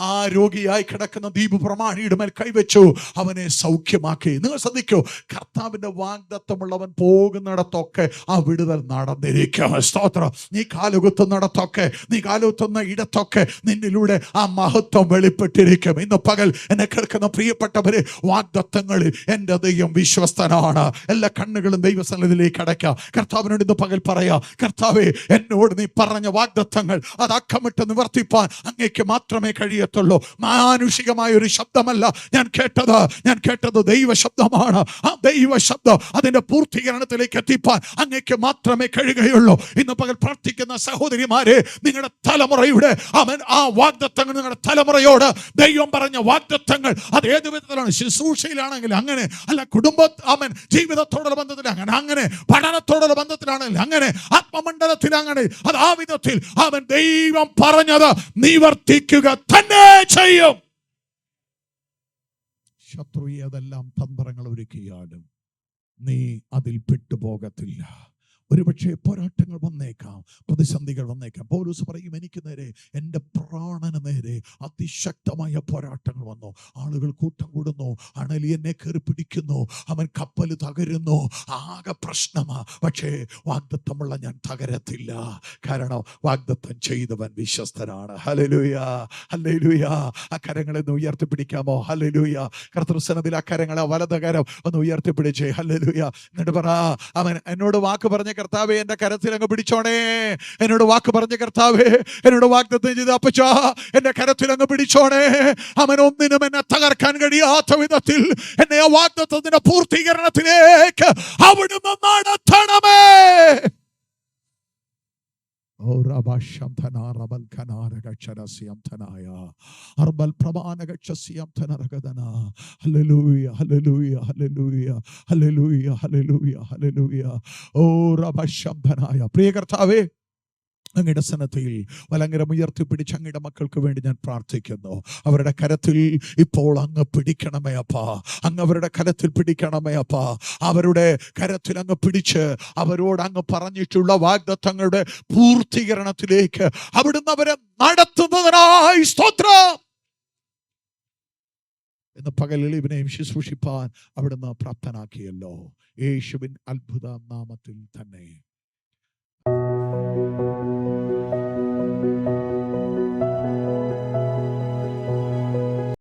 ആ രോഗിയായി കിടക്കുന്ന ദ്വീപ് പ്രമാണിയുടെ മേൽ കൈവച്ചു. അവനെ സൗഖ്യമാക്കി. നിങ്ങൾ ശ്രദ്ധിക്കൂ, കർത്താവിന്റെ വാഗ്ദത്തമുള്ളവൻ പോകുന്നിടത്തൊക്കെ ആ വിടുതൽ നടന്നിരിക്കും. സ്തോത്രം. നീ കാലുകുത്തുന്നിടത്തൊക്കെ, നീ കാലുകുത്തുന്ന ഇടത്തൊക്കെ നിന്നിലൂടെ ആ മഹത്വം വെളിപ്പെട്ടിരിക്കും. ഇന്ന് പകൽ എന്നെ കേൾക്കുന്ന പ്രിയപ്പെട്ടവരെ, വാഗ്ദത്തങ്ങളിൽ എൻ്റെ ദൈവം വിശ്വസ്തനാണ്. എല്ലാ കണ്ണുകളും ദൈവസന്നിധിയിലേക്ക് അടയ്ക്കാം. കർത്താവിനോട് ഇന്ന് പകൽ പറയാ, കർത്താവേ, എന്നോട് നീ പറഞ്ഞ വാഗ്ദത്തങ്ങൾ അത് അക്കമിട്ട് നിവർത്തിപ്പാൻ അങ്ങേക്ക് മാത്രമേ കഴിയത്തുള്ളൂ. മാനുഷികമായ ഒരു ശബ്ദമല്ല ഞാൻ കേട്ടത് ദൈവ ശബ്ദമാണ്. ആ ദൈവ ശബ്ദം അതിന്റെ പൂർത്തീകരണത്തിലേക്ക് എത്തിപ്പാൻ അങ്ങേക്ക് മാത്രമേ കഴിയുകയുള്ളൂ. ഇന്ന് പകൽ പ്രാർത്ഥിക്കുന്ന സഹോദരിമാരെ, നിങ്ങളുടെ തലമുറയുടെ ആ വാഗ്ദത്തങ്ങൾ, നിങ്ങളുടെ തലമുറയോട് ദൈവം പറഞ്ഞ വാഗ്ദത്തങ്ങൾ അത് ഏത് വിധത്തിലാണ്? ശുശ്രൂഷയിലാണെങ്കിൽ അങ്ങനെ, അല്ല ജീവിതത്തോടുള്ള ബന്ധത്തിൽ അങ്ങനെ, പഠനത്തോടുള്ള ബന്ധത്തിലാണെങ്കിൽ അങ്ങനെ, ആത്മമണ്ഡലത്തിൽ അങ്ങനെ, അത് ആ വിധത്തിൽ ദൈവം പറഞ്ഞത് നിവർത്തിക്കുക തന്നെ ചെയ്യും. ശത്രു ഏതെല്ലാം തന്ത്രങ്ങൾ ഒരുക്കിയാലും നീ അതിൽ പെട്ടുപോകത്തില്ല. ഒരുപക്ഷെ പോരാട്ടങ്ങൾ വന്നേക്കാം, പ്രതിസന്ധികൾ വന്നേക്കാം. പൗലോസ് പറയും, എനിക്ക് നേരെ, എൻ്റെ പ്രാണന് നേരെ അതിശക്തമായ പോരാട്ടങ്ങൾ വന്നു. ആളുകൾ കൂട്ടം കൂടുന്നു, അണലി എന്നെ കയറി പിടിക്കുന്നു, കപ്പൽ തകരുന്നു, ആകെ പ്രശ്നമാ. പക്ഷേ വാഗ്ദത്തമുള്ള ഞാൻ തകരത്തില്ല. കാരണം വാഗ്ദത്തം ചെയ്തവൻ വിശ്വസ്തനാണ്. Hallelujah, hallelujah. ആ കരങ്ങളെ ഒന്ന് ഉയർത്തിപ്പിടിക്കാമോ? ഹല്ലേലൂയ. കർത്തൃസന്നിധിയിൽ ആ കരങ്ങളെ, വലതുകരം ഒന്ന് ഉയർത്തിപ്പിടിച്ചേ. ഹല്ലേലൂയ. എന്നിട്ട് പറ, എന്നോട് വാക്ക് പറഞ്ഞ കർത്താവേ, എന്റെ കരത്തിൽ അങ്ങ് പിടിച്ചോണേ. എന്നോട് വാക്ക് പറഞ്ഞ കർത്താവേ, എന്നോട് വാഗ്ദത്തം ചെയ്ത് അപ്പച്ചാ, എന്റെ കരത്തിൽ അങ്ങ് പിടിച്ചോണേ. ഒന്നിനും എന്നെ തകർക്കാൻ കഴിയാത്ത വിധത്തിൽ എന്നെ ആ വാഗ്ദത്തത്തിന്റെ പൂർത്തീകരണത്തിലേക്ക് അവിടുന്ന് നടത്തണമേ. പ്രിയ കർത്താവേ, അങ്ങയുടെ സന്നദ്ധയിൽ വലങ്കരം ഉയർത്തിപ്പിടിച്ച് അങ്ങയുടെ മക്കൾക്ക് വേണ്ടി ഞാൻ പ്രാർത്ഥിക്കുന്നു. അവരുടെ കരത്തിൽ ഇപ്പോൾ അങ്ങ് പിടിക്കണമേ അപ്പാ. അങ്ങ് അവരുടെ കരത്തിൽ പിടിക്കണമേ അപ്പാ. അവരുടെ കരത്തിൽ അങ്ങ് പിടിച്ച് അവരോട് അങ്ങ് പറഞ്ഞിട്ടുള്ള വാഗ്ദത്തങ്ങളുടെ പൂർത്തീകരണത്തിലേക്ക് അവിടുന്ന് അവരെ നടത്തുന്നതിനായി സ്തോത്രം. ഇന്ന് പകലിൽ ഇവനെയും ശുശ്രൂഷിപ്പാൻ അവിടുന്ന് പ്രാപ്തനാക്കിയല്ലോ. യേശുവിൻ അത്ഭുത നാമത്തിൽ തന്നെ.